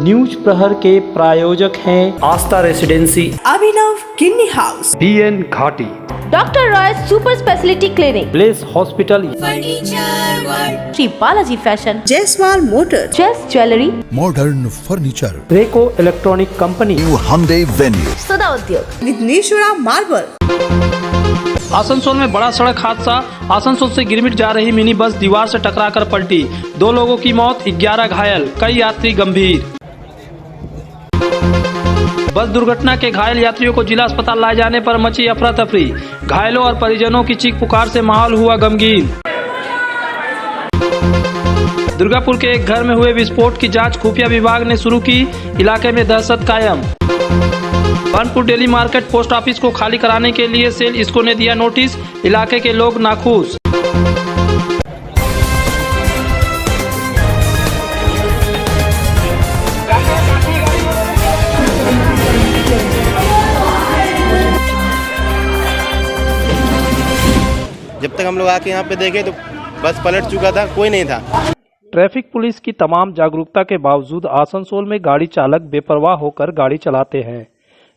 News प्रहर के प्रायोजक हैं आस्था रेसिडेंसी, अभिनव kidney house, BN Ghati, doctor Roy super speciality clinic, bless hospital, Shri Balaji fashion, Jaiswal motor, जेस ज्वेलरी, मॉडर्न फर्नीचर, रेको इलेक्ट्रॉनिक कंपनी, न्यू हमदे वेन्यू, सदा उद्योग, विघ्नेश्वरा मार्बल। आसनसोल में बड़ा सड़क हादसा। आसनसोल से गिरमिट जा रही मिनी बस दीवार से टकराकर पलटी, 2 लोगों की मौत, 11 घायल, कई यात्री गंभीर। बस दुर्घटना के घायल यात्रियों को जिला अस्पताल लाए जाने पर मची अफरा तफरी, घायलों और परिजनों की चीख पुकार से माहौल हुआ गमगीन। दुर्गापुर के एक घर में हुए विस्फोट की जांच खुफिया विभाग ने शुरू की, इलाके में दहशत कायम। Kanpur daily market post office को खाली कराने के लिए सेल इसको ने दिया नोटिस, इलाके के लोग नाखुश। जब तक हम लोग आके यहाँ पे देखे तो बस पलट चुका था, कोई नहीं था। ट्रैफिक पुलिस की तमाम जागरूकता के बावजूद आसनसोल में गाड़ी चालक बेपरवाह होकर गाड़ी चलाते हैं,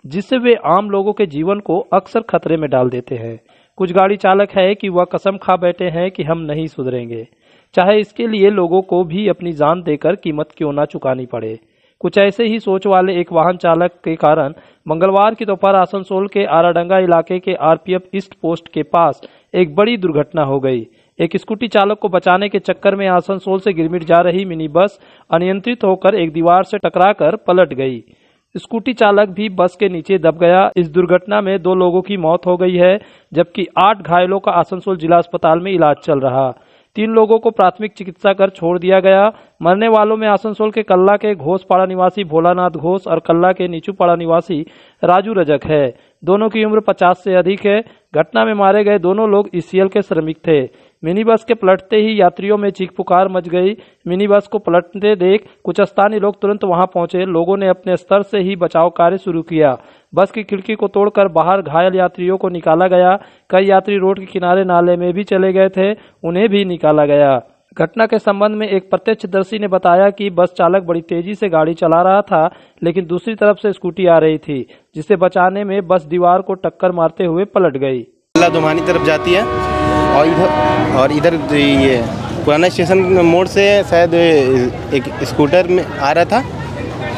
जिससे वे आम लोगों के जीवन को अक्सर खतरे में डाल देते हैं। कुछ गाड़ी चालक है कि वह कसम खा बैठे हैं कि हम नहीं सुधरेंगे, चाहे इसके लिए लोगों को भी अपनी जान देकर कीमत क्यों ना चुकानी पड़े। कुछ ऐसे ही सोच वाले एक वाहन चालक के कारण मंगलवार की दोपहर आसनसोल के आराडंगा इलाके के RPF ईस्ट पोस्ट के पास एक बड़ी दुर्घटना हो गई। एक स्कूटी चालक को बचाने के चक्कर में आसनसोल से गिरमिट जा रही मिनी बस अनियंत्रित होकर एक दीवार से टकराकर पलट गई। स्कूटी चालक भी बस के नीचे दब गया। इस दुर्घटना में 2 लोगों की मौत हो गई है, जबकि 8 घायलों का आसनसोल जिला अस्पताल में इलाज चल रहा। 3 लोगों को प्राथमिक चिकित्सा कर छोड़ दिया गया। मरने वालों में आसनसोल के कल्ला के घोषपाड़ा निवासी भोलानाथ घोष और कल्ला के नीचूपाड़ा निवासी राजू रजक है। दोनों की उम्र 50 से अधिक है। घटना में मारे गए दोनों लोग ECL के श्रमिक थे। मिनी बस के पलटते ही यात्रियों में चीख पुकार मच गई। मिनी बस को पलटते देख कुछ स्थानीय लोग तुरंत वहां पहुंचे। लोगों ने अपने स्तर से ही बचाव कार्य शुरू किया। बस की खिड़की को तोड़कर बाहर घायल यात्रियों को निकाला गया। कई यात्री रोड के किनारे नाले में भी चले गए थे, उन्हें भी निकाला गया। घटना के संबंध में एक प्रत्यक्षदर्शी ने बताया कि बस चालक बड़ी तेजी से गाड़ी चला रहा था, लेकिन दूसरी तरफ से स्कूटी आ रही थी, जिसे बचाने में बस दीवार को टक्कर मारते हुए पलट गई। दुमानी तरफ जाती है और इधर ये पुराना स्टेशन मोड़ से शायद एक स्कूटर में आ रहा था,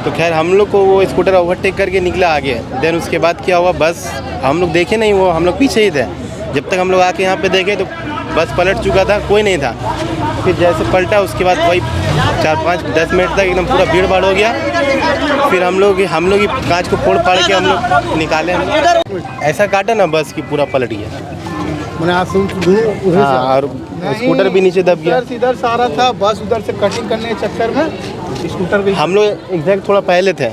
तो खैर हम लोग को वो स्कूटर ओवरटेक करके निकला आगे। देन उसके बाद क्या हुआ, बस हम लोग देखे नहीं, वो हम लोग पीछे ही थे। जब तक हम लोग आके यहाँ पे देखे तो बस पलट चुका था, कोई नहीं था। फिर जैसे पलटा उसके बाद वही 4-5-10 मिनट तक एकदम पूरा भीड़ भाड़ हो गया। फिर हम लोग ही कांच को फोड़ फाड़ के हम लोग निकाले। ऐसा काटा ना बस की पूरा पलट गया। हाँ, और स्कूटर भी नीचे दब गया। इधर से आ रहा था बस, उधर से कटिंग करने के चक्कर में स्कूटर भी। हम लोग एग्जैक्ट थोड़ा पहले थे,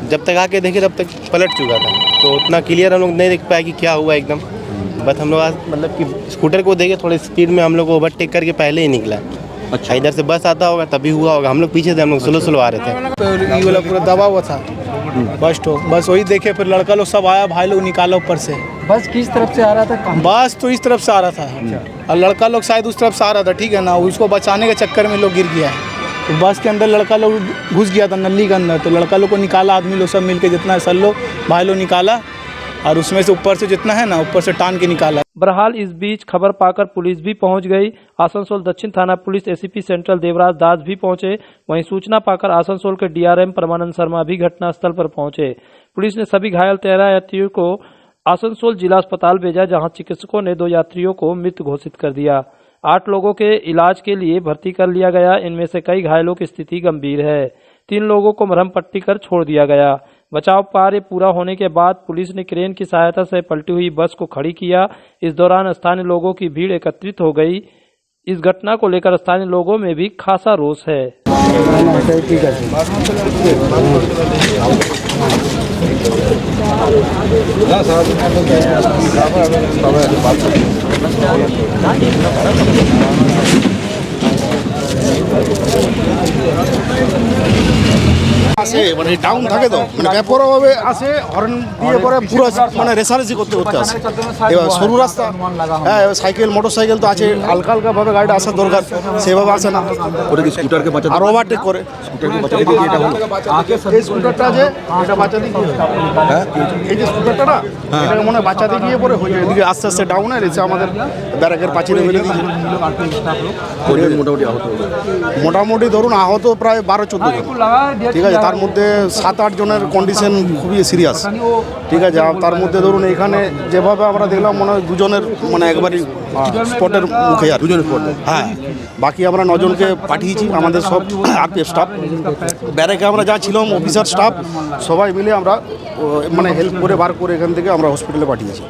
जब तक आके देखे तब तक पलट चुका था, तो उतना क्लियर हम लोग नहीं देख पाए कि क्या हुआ एकदम। बस हम लोग मतलब कि स्कूटर को देखे थोड़ी स्पीड में हम लोग ओवरटेक करके पहले ही निकला। अच्छा, इधर से बस आता होगा तभी हुआ होगा। हम लोग पीछे से, हम लोग स्लो आ रहे थे, तो ये वाला पूरा दबा हुआ था बस वही देखे। फिर लड़का लोग सब आया, भाई लोग निकाला ऊपर से। बस किस तरफ से आ रहा था? बस तो इस तरफ से आ रहा था और लड़का लोग शायद उस तरफ से आ रहा था, ठीक है ना। उसको बचाने के चक्कर में लोग गिर गया। तो बस के अंदर लड़का लोग घुस गया था नली के अंदर, तो लड़का लोग को निकाला, आदमी लोग सब मिलके जितना है सर लोग भाई लोग निकाला, और उसमें से ऊपर से जितना है ना ऊपर से टान के निकाला। बहरहाल इस बीच खबर पाकर पुलिस भी पहुंच गई। आसनसोल दक्षिण थाना पुलिस ACP सेंट्रल देवराज दास भी पहुंचे। वहीं सूचना पाकर आसनसोल के DRM परमानंद शर्मा भी घटनास्थल पर पहुंचे। पुलिस ने सभी घायल 13 यात्रियों को आसनसोल जिला अस्पताल भेजा, जहां चिकित्सकों ने 2 यात्रियों को मृत घोषित कर दिया। 8 लोगों के इलाज के लिए भर्ती कर लिया गया। इनमें से कई घायलों की स्थिति गंभीर है। 3 लोगों को मरहम पट्टी कर छोड़ दिया गया। बचाव कार्य पूरा होने के बाद पुलिस ने क्रेन की सहायता से पलटी हुई बस को खड़ी किया। इस दौरान स्थानीय लोगों की भीड़ एकत्रित हो गई। इस घटना को लेकर स्थानीय लोगों में भी खासा रोष है। আসে মানে ডাউন থাকে তো মানে ব্যাপকভাবে আসে হর্ন দিয়ে পরে পুরো মানে রেসারেসি করতে করতে আসে। এবার সরু রাস্তা, হ্যাঁ সাইকেল মোটর সাইকেল তো আছে, হালকা হালকাভাবে গাড়িটা আসার দরকার, সেভাবে আসে না, ওটা কি স্কুটারকে বাঁচাতে আর ওভারটেক করে। এই স্কুটারটা আছে এটা বাঁচাতে গিয়ে, হ্যাঁ এই যে স্কুটারটা না এটাকে মনে হয় বাঁচাতে গিয়ে পরে হয়ে যায়, এদিকে আস্তে আস্তে ডাউন হয়ে এসে আমাদের ব্যারাকের পাঁচিলে ফেলে দিয়েছে। মোটামুটি আহত হলো? মোটামুটি ধরুন আহত প্রায় 12-14 জন, ঠিক আছে, তার মধ্যে 7-8 জনের কন্ডিশন খুবই সিরিয়াস, ঠিক আছে। আর তার মধ্যে ধরুন এখানে যেভাবে আমরা দেখলাম মনে হয় 2 জনের মানে একবারই স্পটের মুখে, আর 2 জনের স্পটে, হ্যাঁ। বাকি আমরা 9 জনকে পাঠিয়েছি, আমাদের সব আরপিএফ স্টাফ, ব্যারাকে আমরা যা ছিলাম অফিসার স্টাফ সবাই মিলে আমরা মানে হেল্প করে বার করে এখান থেকে আমরা হসপিটালে পাঠিয়েছি।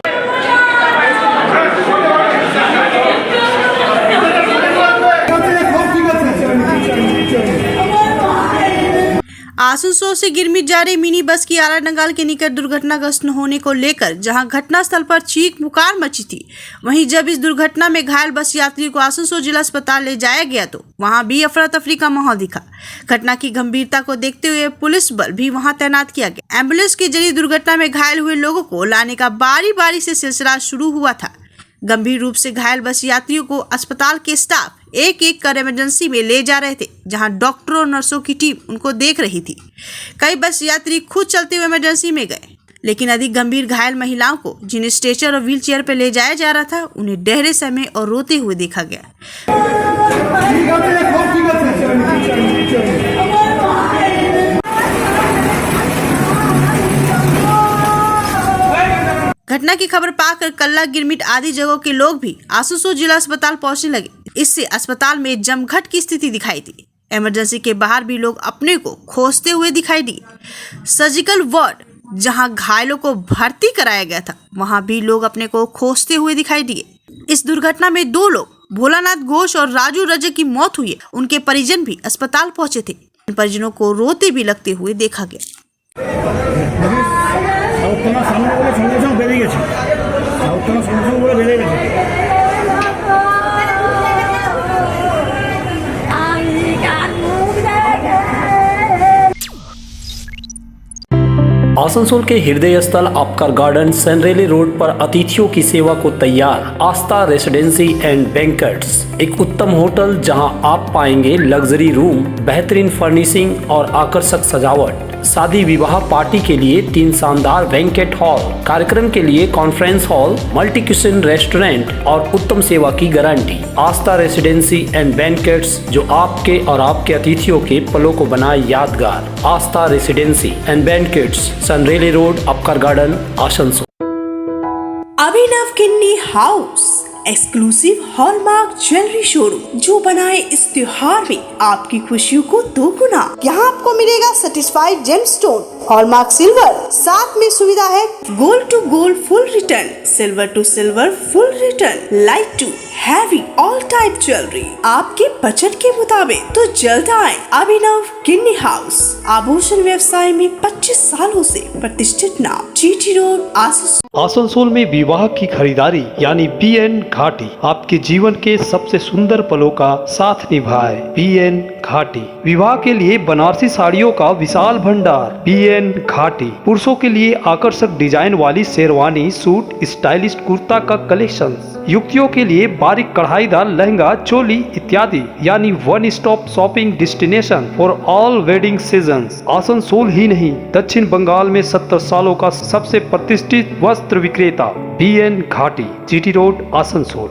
आसनसोल से गिरमिट जा रही मिनी बस की आरा नंगाल के निकट दुर्घटनाग्रस्त होने को लेकर जहां घटनास्थल पर चीख पुकार मची थी, वहीं जब इस दुर्घटना में घायल बस यात्रियों को आसनसोल जिला अस्पताल ले जाया गया तो वहां भी अफरा तफरी का माहौल दिखा। घटना की गंभीरता को देखते हुए पुलिस बल भी वहां तैनात किया गया। एम्बुलेंस के जरिए दुर्घटना में घायल हुए लोगों को लाने का बारी बारी से सिलसिला शुरू हुआ था। गंभीर रूप से घायल बस यात्रियों को अस्पताल के स्टाफ एक एक कर इमरजेंसी में ले जा रहे थे, जहां डॉक्टरों और नर्सों की टीम उनको देख रही थी। कई बस यात्री खुद चलते हुए इमरजेंसी में गए, लेकिन अधिक गंभीर घायल महिलाओं को जिन्हें स्ट्रेचर और व्हील चेयर पर ले जाया जा रहा था, उन्हें डहरे समय और रोते हुए देखा गया। घटना की खबर पाकर कल्ला, गिरमिट आदि जगहों के लोग भी आसनसोल जिला अस्पताल पहुंचने लगे। इससे अस्पताल में जमघट की स्थिति दिखाई दी। इमरजेंसी के बाहर भी लोग अपने को खोजते हुए दिखाई दिए। सर्जिकल वार्ड जहां घायलों को भर्ती कराया गया था, वहां भी लोग अपने को खोजते हुए दिखाई दिए। इस दुर्घटना में 2 लोग भोलानाथ घोष और राजू रजक की मौत हुई है। उनके परिजन भी अस्पताल पहुंचे थे। इन परिजनों को रोते भी लगते हुए देखा गया। आसनसोल के हृदय स्थल आपकर गार्डन सनरेली रोड पर अतिथियों की सेवा को तैयार आस्था रेसिडेंसी एंड बैंक्वेट्स, एक उत्तम होटल जहां आप पाएंगे लग्जरी रूम, बेहतरीन फर्निशिंग और आकर्षक सजावट। शादी विवाह पार्टी के लिए 3 शानदार बैंक्वेट हॉल, कार्यक्रम के लिए conference hall, multi kitchen restaurant और उत्तम सेवा की guarantee. Aastha residency and banquets, जो आपके और आपके अतिथियों के पलों को बनाए यादगार। Aastha residency and banquets, Senraleigh road, Upkar garden, Asansol. Abhinav Kinni house exclusive hallmark jewellery showroom, जो बनाए इस त्योहार में आपकी खुशियों को 2 गुना। यहाँ आपको मिलेगा सर्टिफाइड जेमस्टोन, हॉलमार्क सिल्वर, साथ में सुविधा है gold to gold full return, silver to silver full return, light to heavy all type jewellery आपके बजट के मुताबिक। तो जल्द आए अभिनव किन्नी हाउस, आभूषण व्यवसाय में 25 सालों से प्रतिष्ठित नाम, जीटी रोड, आसनसोल। आसनसोल में विवाह की खरीदारी यानी बीएन घाटी आपके जीवन के सबसे सुंदर पलों का साथ निभाए। बीएन घाटी विवाह के लिए बनारसी साड़ियों का विशाल भंडार। बीएन घाटी पुरुषों के लिए आकर्षक डिजाइन वाली शेरवानी, सूट, स्टाइलिश कुर्ता का कलेक्शन, युवतियों के लिए बारीक कढ़ाईदार लहंगा, चोली इत्यादि, यानी one stop shopping destination for all wedding seasons. Asansol ही नहीं, दक्षिण बंगाल में 70 सालों का सबसे प्रतिष्ठित वस्त्र विक्रेता बीएन घाटी, जीटी रोड, आसनसोल।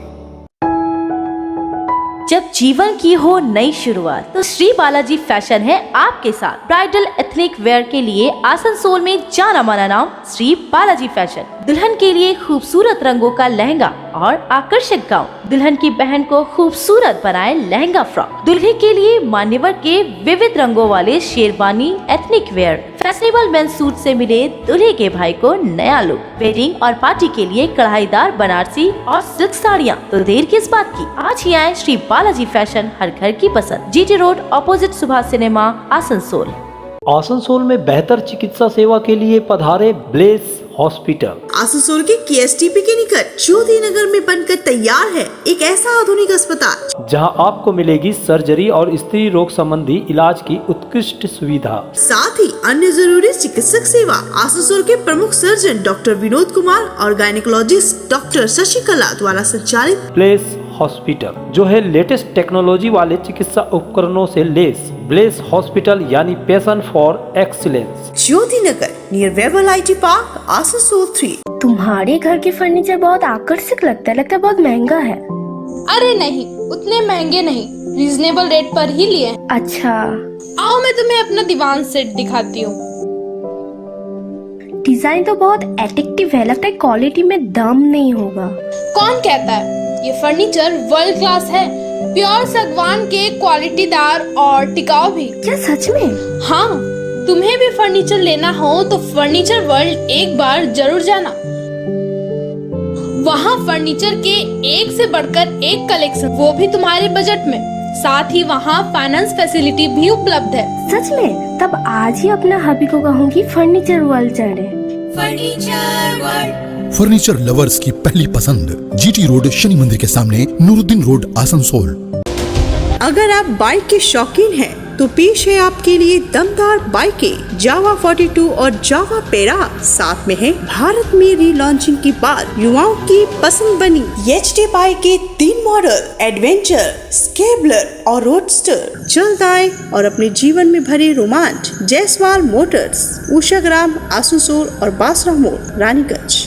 जब जीवन की हो नई शुरुआत तो श्री बालाजी फैशन है आपके साथ। ब्राइडल एथनिक वेयर के लिए आसनसोल में जाना माना नाम श्री बालाजी फैशन। दुल्हन के लिए खूबसूरत रंगों का लहंगा और आकर्षक गाउन, दुल्हन की बहन को खूबसूरत बनाए लहंगा फ्रॉक, दुल्हे के लिए मान्यवर के विविध रंगों वाले sherwani ethnic wear, fashionable men's suit से मिले दूल्हे के भाई को नया लुक, वेडिंग और पार्टी के लिए कढ़ाईदार बनारसी और सिल्क साड़ियाँ। तो देर किस बात की, आज ही आए श्री बालाजी फैशन, हर घर की पसंद, GT road, opposite Subhash cinema, Asansol. Asansol में बेहतर चिकित्सा सेवा के लिए पधारे ब्लेस हॉस्पिटल। आसनसोल के KSTP के निकट ज्योति नगर में बनकर तैयार है एक ऐसा आधुनिक अस्पताल जहां आपको मिलेगी सर्जरी और स्त्री रोग संबंधी इलाज की उत्कृष्ट सुविधा, साथ ही अन्य जरूरी चिकित्सक सेवा। आसनसोल के प्रमुख सर्जन डॉक्टर विनोद कुमार और गायनिकोलॉजिस्ट डॉक्टर शशिकला द्वारा संचालित ब्लेस हॉस्पिटल जो है लेटेस्ट टेक्नोलॉजी वाले चिकित्सा उपकरणों से लेस। ब्लेस हॉस्पिटल यानी passion for excellence, Jyoti Nagar near Webel IT park, Asansol 3। तुम्हारे घर के फर्नीचर बहुत आकर्षक लगता है बहुत महंगा है। अरे नहीं, उतने महंगे नहीं, रीजनेबल रेट पर ही लिए। अच्छा, आओ मैं तुम्हें अपना दीवान सेट दिखाती हूँ। डिजाइन तो बहुत एट्रैक्टिव है, लगता है क्वालिटी में दम नहीं होगा। कौन कहता है? ये फर्नीचर वर्ल्ड क्लास है, प्योर सागवान के, क्वालिटीदार और टिकाऊ भी। क्या सच में? हाँ, तुम्हें भी फर्नीचर लेना हो तो फर्नीचर वर्ल्ड एक बार जरूर जाना। वहाँ फर्नीचर के एक से बढ़कर एक कलेक्शन, वो भी तुम्हारे बजट में। साथ ही वहाँ फाइनेंस फैसिलिटी भी उपलब्ध है। सच में? तब आज ही अपना हबी को कहूँगी फर्नीचर वर्ल्ड चले। फर्नीचर वर्ल्ड, फर्नीचर लवर्स की पहली पसंद, GT रोड शनि मंदिर के सामने, नूरुद्दीन रोड, आसनसोल। अगर आप बाइक के शौकीन हैं तो पेश है आपके लिए दमदार बाइकें जावा 42 और जावा पेरा। साथ में है भारत में रीलॉन्चिंग के बाद युवाओं की पसंद बनी HD बाइक के 3 मॉडल, एडवेंचर, स्केबलर और रोडस्टर। जल्द आए और अपने जीवन में भरे रोमांच। जयसवाल मोटर्स, उषाग्राम, आसनसोल और बासरा मोड़, रानीगंज।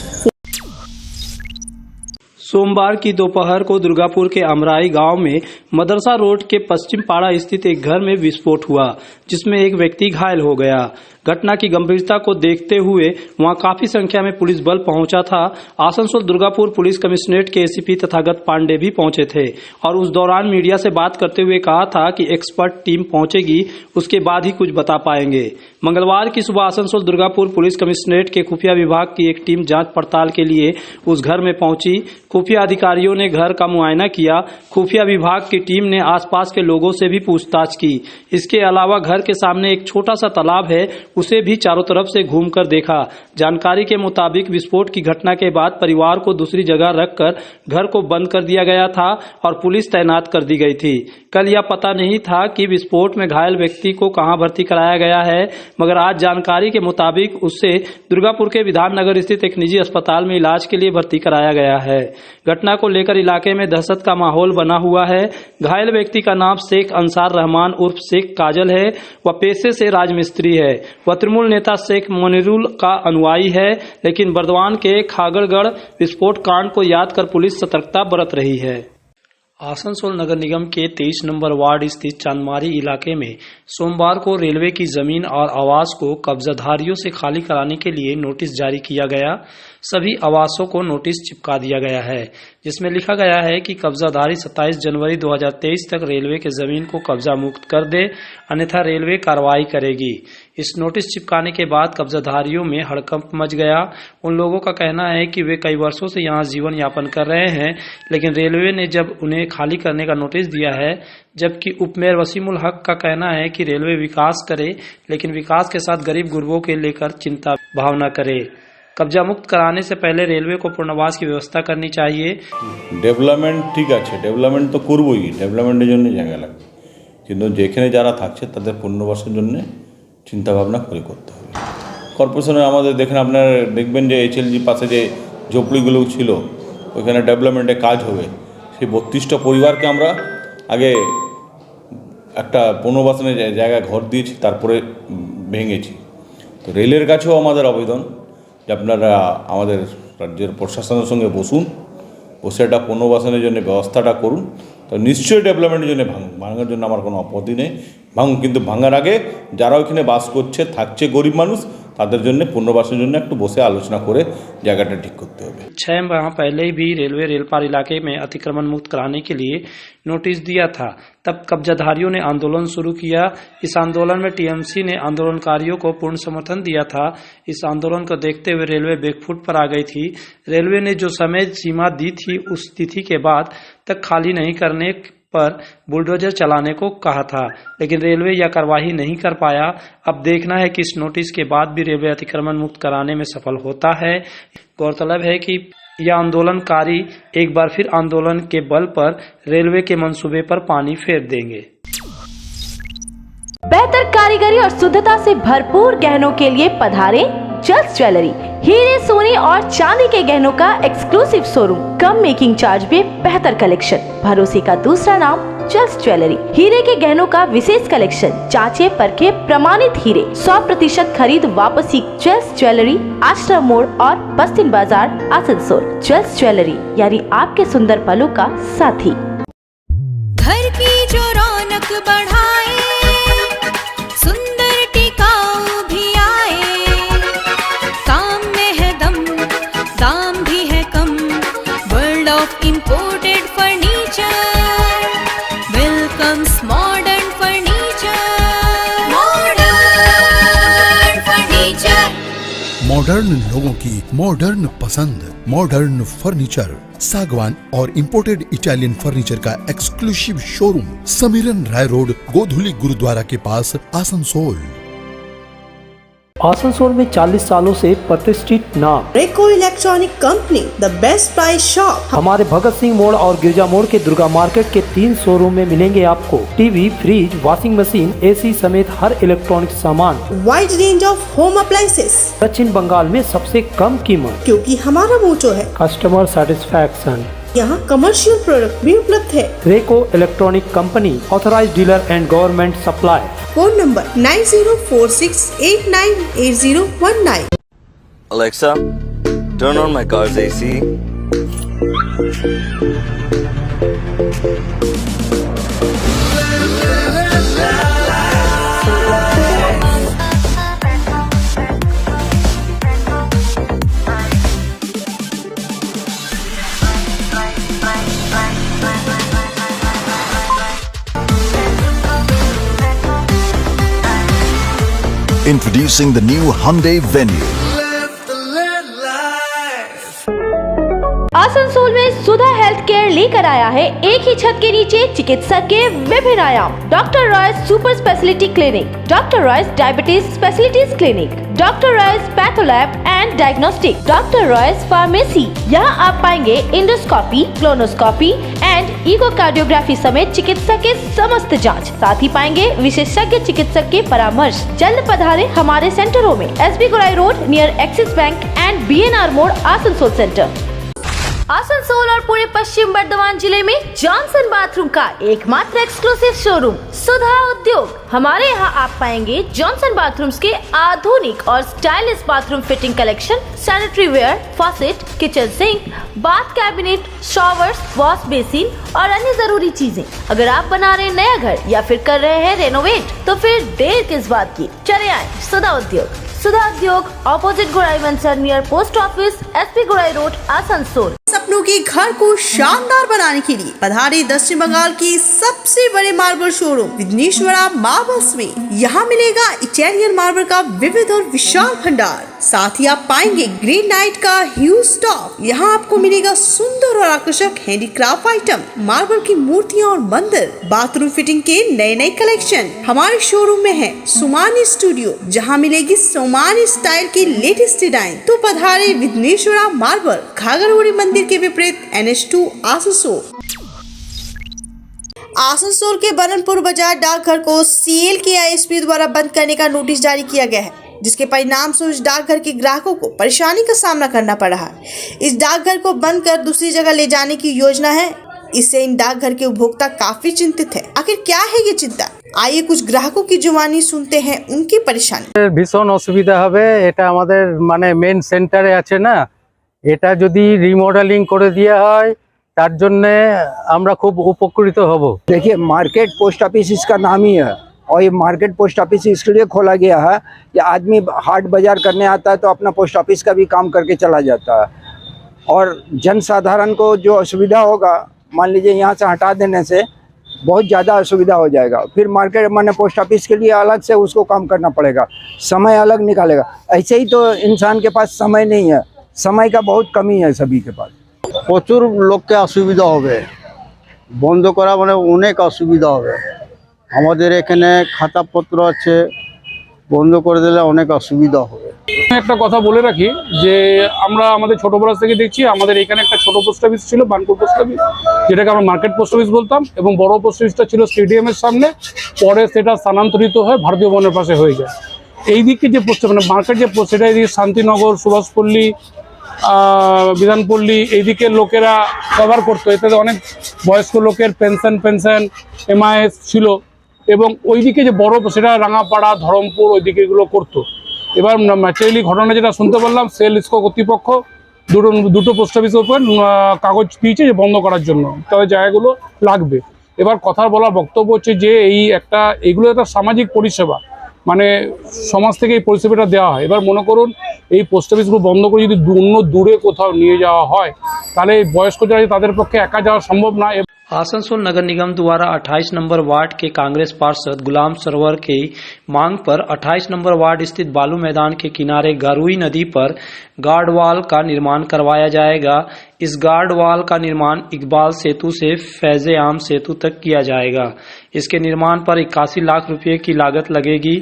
सोमवार की दोपहर को दुर्गापुर के अमराई गांव में मदरसा रोड के पश्चिम पाड़ा स्थित एक घर में विस्फोट हुआ, जिसमें एक व्यक्ति घायल हो गया। घटना की गंभीरता को देखते हुए वहां काफी संख्या में पुलिस बल पहुंचा था। आसनसोल दुर्गापुर पुलिस कमिश्नरेट के ACP तथागत पांडे भी पहुंचे थे और उस दौरान मीडिया से बात करते हुए कहा था कि एक्सपर्ट टीम पहुंचेगी, उसके बाद ही कुछ बता पाएंगे। मंगलवार की सुबह आसनसोल दुर्गापुर पुलिस कमिश्नरेट के खुफिया विभाग की एक टीम जांच पड़ताल के लिए उस घर में पहुंची। खुफिया अधिकारियों ने घर का मुआयना किया। खुफिया विभाग की टीम ने आसपास के लोगों से भी पूछताछ की। इसके अलावा घर के सामने एक छोटा सा तालाब है, उसे भी चारों तरफ से घूमकर देखा। जानकारी के मुताबिक विस्फोट की घटना के बाद परिवार को दूसरी जगह रखकर घर को बंद कर दिया गया था और पुलिस तैनात कर दी गई थी। कल यह पता नहीं था कि विस्फोट में घायल व्यक्ति को कहां भर्ती कराया गया है, मगर आज जानकारी के मुताबिक उसे दुर्गापुर के विधाननगर स्थित एक निजी अस्पताल में इलाज के लिए भर्ती कराया गया है। घटना को लेकर इलाके में दहशत का माहौल बना हुआ है। घायल व्यक्ति का नाम शेख अंसार रहमान उर्फ शेख काजल है। वह पेशे से राजमिस्त्री है। वह तृणमूल नेता शेख मोनिरुल का अनुयायी है, लेकिन बर्दवान के खागड़गढ़ विस्फोट कांड को याद कर पुलिस सतर्कता बरत रही है। आसनसोल नगर निगम के 23 नंबर वार्ड स्थित चांदमारी इलाके में सोमवार को रेलवे की जमीन और आवास को कब्जाधारियों से खाली कराने के लिए नोटिस जारी किया गया। सभी आवासों को नोटिस चिपका दिया गया है, जिसमें लिखा गया है कि कब्जाधारी 27 जनवरी 2023 तक रेलवे के जमीन को कब्जा मुक्त कर दे, अन्यथा रेलवे कार्रवाई करेगी। इस नोटिस चिपकाने के बाद कब्जाधारियों में हड़कंप मच गया। उन लोगों का कहना है कि वे कई वर्षों से यहां जीवन यापन कर रहे हैं, लेकिन रेलवे ने जब उन्हें खाली करने का नोटिस दिया है, जबकि उपमेयर वसीमुल हक का कहना है कि रेलवे विकास करे, लेकिन विकास के साथ गरीब गुरबों के लेकर चिंता भावना करे। कब्जा मुक्त कराने से पहले रेलवे को पुनर्वास की व्यवस्था करनी चाहिए। डेवलपमेंट ठीक আছে, डेवलपमेंट তো করবই, ডেভেলপমেন্টের জন্য জায়গা লাগবে, কিন্তু যেখানে যারা থাকছে তাদের পুনর্বাসের জন্য চিন্তা ভাবনা করে করতে হবে। কর্পোরেশনে আমাদের দেখেন, আপনারা দেখবেন যে HLG পাশে যে ঝোপড়িগুলো ছিল ওইখানে ডেভেলপমেন্টে কাজ হবে। সেই 32টা পরিবারকে আমরা আগে একটা পুনর্বাসনের জায়গায় ঘর দিয়েছি, তারপরে ভেঙেছি। তো রেলের কাছেও আমাদের আবেদন যে আপনারা আমাদের রাজ্যের প্রশাসনের সঙ্গে বসুন, বসে একটা পুনর্বাসনের জন্য ব্যবস্থাটা করুন। তো নিশ্চয়ই ডেভেলপমেন্টের জন্য ভাঙার জন্য আমার কোনো আপত্তি নেই, ভাঙুন, কিন্তু ভাঙার আগে যারা ওইখানে বাস করছে থাকছে গরিব মানুষ, তাদের জন্য পুনর্বাসনের জন্য একটু বসে আলোচনা করে জায়গাটা ঠিক করতে হবে। 6 माह पहले भी रेलवे रेलपार इलाके में अतिक्रमण मुक्त कराने के लिए नोटिस दिया था। तब कब्जाधारियों ने आंदोलन शुरू किया। इस आंदोलन में TMC ने आंदोलनकारियों को पूर्ण समर्थन दिया था। इस आंदोलन को देखते हुए रेलवे बैकफुट पर आ गई थी। रेलवे ने जो समय सीमा दी थी, उस तिथि के बाद तक खाली नहीं करने पर बुलडोजर चलाने को कहा था, लेकिन रेलवे यह कार्रवाई नहीं कर पाया। अब देखना है कि इस नोटिस के बाद भी रेलवे अतिक्रमण मुक्त कराने में सफल होता है। गौरतलब है कि यह आंदोलनकारी एक बार फिर आंदोलन के बल पर रेलवे के मंसूबे पर पानी फेर देंगे। बेहतर कारीगरी और शुद्धता से भरपूर गहनों के लिए पधारे जल्स ज्वेलरी। हीरे, सोने और चांदी के गहनों का एक्सक्लूसिव शोरूम, कम मेकिंग चार्ज में बेहतर कलेक्शन, भरोसे का दूसरा नाम जल्स ज्वेलरी। हीरे के गहनों का विशेष कलेक्शन, जांचे परखे प्रमाणित हीरे, 100% खरीद वापसी। जल्स ज्वेलरी, आश्रम मोड़ और बस्तिन बाजार, आसनसोल। जल्स ज्वेलरी यानी आपके सुंदर पलों का साथी। घर की जो रौनक बढ़ाए, सुंदर टिकाऊ भी आए, काम में है दम, दाम भी है कम। World of imported furniture welcomes modern furniture. Modern furniture, modern लोगों की मॉडर्न पसंद, मॉडर्न फर्नीचर, सागवान और इंपोर्टेड इटालियन फर्नीचर का exclusive showroom, Samiran Roy road, Godhuli gurdwara के पास, आसनसोल। आसनसोल में 40 सालों से प्रतिष्ठित नाम रेको electronic company, the best price shop. हमारे भगत सिंह मोड़ और गिरजा मोड़ के दुर्गा मार्केट के 3 शोरूम में मिलेंगे आपको TV, fridge, washing machine, AC समेत हर इलेक्ट्रॉनिक सामान। Wide range of home appliances. दक्षिण बंगाल में सबसे कम कीमत, क्योंकि हमारा मोटो है कस्टमर सेटिस्फैक्शन। यहाँ कमर्शियल प्रोडक्ट भी उपलब्ध है। रेको electronic company, authorised dealer and government supply. Phone number 9046898019। Alexa, turn on my car's AC. Introducing the new Hyundai Venue. Asansol में सुधा हेल्थ केयर लेकर आया है एक ही छत के नीचे चिकित्सक के विभिन्न आयाम। Doctor Royce super speciality clinic, doctor Royce diabetes specialities clinic, doctor Royce patholab and diagnostic, doctor Royce pharmacy. यहाँ आप पाएंगे इंडोस्कोपी, क्लोनोस्कोपी एंड इकोकार्डियोग्राफी समेत चिकित्सा के समस्त जांच। साथ ही पाएंगे विशेषज्ञ चिकित्सक के परामर्श। जल्द पधारे हमारे सेंटरों में, एसबी गुराई road near axis bank and BNR मोड़, आसनसोल सेंटर। आसनसोल और पूरे पश्चिम बर्धमान जिले में जॉनसन बाथरूम का एकमात्र एक्सक्लूसिव शोरूम सुधा उद्योग। हमारे यहाँ आप पाएंगे जॉनसन बाथरूम्स के आधुनिक और stylish bathroom fitting collection, sanitary ware, faucet, kitchen sink, bath cabinet, showers, wash basin और अन्य जरूरी चीजें। अगर आप बना रहे हैं नया घर या फिर कर रहे हैं रेनोवेट, तो फिर देर किस बात की, चले आए सुधा उद्योग। सुधा उद्योग, ऑपोजिट गुराई मंसर नियर पोस्ट ऑफिस, SP गुराई रोड, आसनसोल। सपनों के घर को शानदार बनाने के लिए पधारे दक्षिण बंगाल की सबसे बड़े मार्बल शोरूम विघ्नेश्वरा मार्बल्स में। यहाँ मिलेगा इटालियन मार्बल का विविध और विशाल भंडार। साथ ही आप पाएंगे ग्रेनाइट का ह्यूज स्टॉक। यहाँ आपको मिलेगा सुंदर और आकर्षक हैंडीक्राफ्ट आइटम, मार्बल की मूर्तियाँ और मंदिर, बाथरूम फिटिंग के नए नए कलेक्शन। हमारे शोरूम में है सुमानी स्टूडियो, जहाँ मिलेगी सोमानी स्टाइल की लेटेस्ट डिजाइन। तो पधारे विघ्नेश्वरा मार्बल, घाघरगुड़ी मंदिर के विपरीत NH2 आसनसोल। आसनसोल के बरनपुर बाजार डाकघर को CL के ISP द्वारा बंद करने का नोटिस जारी किया गया है, जिसके परिणाम स्वरूप डाकघर के ग्राहकों को परेशानी का सामना करना पड़ रहा है। इस डाकघर को बंद कर दूसरी जगह ले जाने की योजना है। इससे इन डाकघर के उपभोक्ता काफी चिंतित है। आखिर क्या है ये चिंता? आइए कुछ ग्राहकों की जुबानी सुनते हैं उनकी परेशानी। भीषण असुविधा হবে, এটা আমাদের মানে মেন সেন্টারে আছে না, এটা যদি রিমডেলিং করে দেওয়া হয় তার জন্য আমরা খুব উপকৃত হব। देखिए मार्केट पोस्ट ऑफिस इसका नाम ही है, और ये मार्केट पोस्ट ऑफिस इसके लिए खोला गया है कि आदमी हाट बाजार करने आता है तो अपना पोस्ट ऑफिस का भी काम करके चला जाता है, और जन साधारण को जो असुविधा होगा, मान लीजिए यहाँ से हटा देने से बहुत ज़्यादा असुविधा हो जाएगा। फिर मार्केट माने पोस्ट ऑफिस के लिए अलग से उसको काम करना पड़ेगा, समय अलग निकालेगा। ऐसे ही तो इंसान के पास समय नहीं है, समय का बहुत कमी है सभी के पास। প্রচুর লোককে অসুবিধা হবে, বন্ধ করা মানে অনেক অসুবিধা হবে। আমাদের এখানে খাতাপত্র আছে, বন্ধ করে দিলে অনেক অসুবিধা হবে। একটা কথা বলে রাখি যে আমরা আমাদের ছোটবেলা থেকে দেখছি আমাদের এখানে একটা ছোট পোস্ট অফিস ছিল, বানপুর পোস্ট অফিস, যেটাকে আমরা মার্কেট পোস্ট অফিস বলতাম, এবং বড় পোস্ট অফিসটা ছিল স্টেডিয়ামের সামনে। পরে সেটা স্থানান্তরিত হয়ে ভারতীয় বনের পাশে হয়ে যায়। এই দিকে যে পোস্ট মানে মার্কেট যে পোস্ট, সেটা এদিকে শান্তিনগর, সুভাষপল্লী, বিধানপল্লী এই দিকের লোকেরা কভার করতো। এতে অনেক বয়স্ক লোকের পেনশন MIS ছিল, এবং ওইদিকে যে বড় সেটা রাঙাপাড়া, ধরমপুর ওই দিকেগুলো করতো। এবার ম্যাটেরিয়ালি ঘটনা যেটা শুনতে পারলাম, সেল ইস্কো কর্তৃপক্ষ দুটো পোস্ট অফিসের উপর কাগজ দিয়েছে যে বন্ধ করার জন্য, তাদের জায়গাগুলো লাগবে। এবার কথা বলার বক্তব্য হচ্ছে যে এইগুলো একটা সামাজিক পরিষেবা, মানে সমাজ থেকে এই পরিষেবাটা দেওয়া হয়। এবার মনে করুন এই পোস্ট অফিসগুলো বন্ধ করে যদি অন্য দূরে কোথাও নিয়ে যাওয়া হয়, তাহলে এই বয়স্ক যারা তাদের পক্ষে একা যাওয়া সম্ভব না। आसनसोल नगर निगम द्वारा 28 नंबर वार्ड के कांग्रेस पार्षद गुलाम सरवर की मांग पर 28 नंबर वार्ड स्थित बालू मैदान के किनारे गारुई नदी पर गार्ड वाल का निर्माण करवाया जाएगा। इस गार्ड वाल का निर्माण इकबाल सेतु से फैज़ आम सेतु तक किया जाएगा। इसके निर्माण पर 81 लाख रुपए की लागत लगेगी।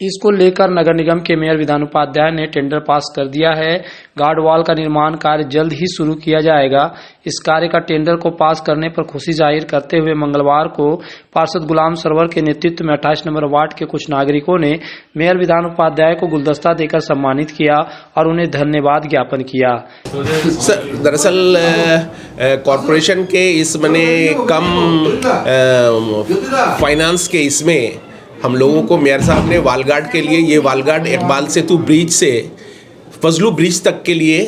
इसको लेकर नगर निगम के मेयर विधान उपाध्याय ने टेंडर पास कर दिया है। गार्ड वॉल का निर्माण कार्य जल्द ही शुरू किया जाएगा। इस कार्य का टेंडर को पास करने पर खुशी जाहिर करते हुए मंगलवार को पार्षद गुलाम सरवर के नेतृत्व में 28 नंबर वार्ड के कुछ नागरिकों ने मेयर विधान उपाध्याय को गुलदस्ता देकर सम्मानित किया और उन्हें धन्यवाद ज्ञापन किया। दरअसल कॉरपोरेशन के इस मने कम फाइनेंस के इसमें हम लोगों को मेयर साहब ने वालगार्ड के लिए ये वालगार्ड इकबाल सेतु ब्रिज से फजलू ब्रिज तक के लिए,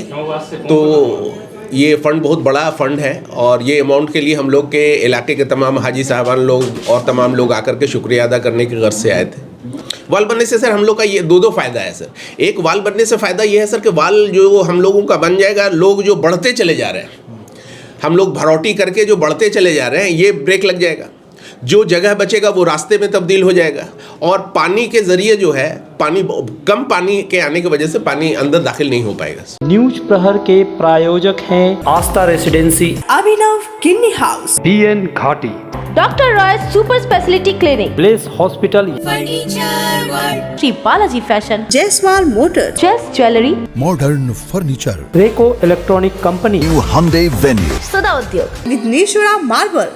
तो ये फ़ंड बहुत बड़ा फ़ंड है और ये अमाउंट के लिए हम लोग के इलाके के तमाम हाजी साहबान लोग और तमाम लोग आकर के शुक्रिया अदा करने की गर्ज से आए थे। वाल बनने से सर हम लोग का ये दो फ़ायदा है सर। एक वाल बनने से फ़ायदा ये है सर कि वाल जो हम लोगों का बन जाएगा, लोग जो बढ़ते चले जा रहे हैं, हम लोग भरौटी करके जो बढ़ते चले जा रहे हैं, ये ब्रेक लग जाएगा। जो जगह बचेगा वो रास्ते में तब्दील हो जाएगा और पानी के जरिए जो है कम पानी के आने की वजह से पानी अंदर दाखिल नहीं हो पाएगा। न्यूज प्रहर के प्रायोजक हैं Aastha residency, Abhinav Kinni house, BN Ghati, doctor Roy super speciality clinic, place hospital, furniture world, Shri Balaji fashion, Jaiswal motor, chess jewellery, modern furniture, रेको इलेक्ट्रॉनिक कंपनी, न्यू हमदे वेन्यू, सदा उद्योग, विघ्नेश्वरा मार्बल,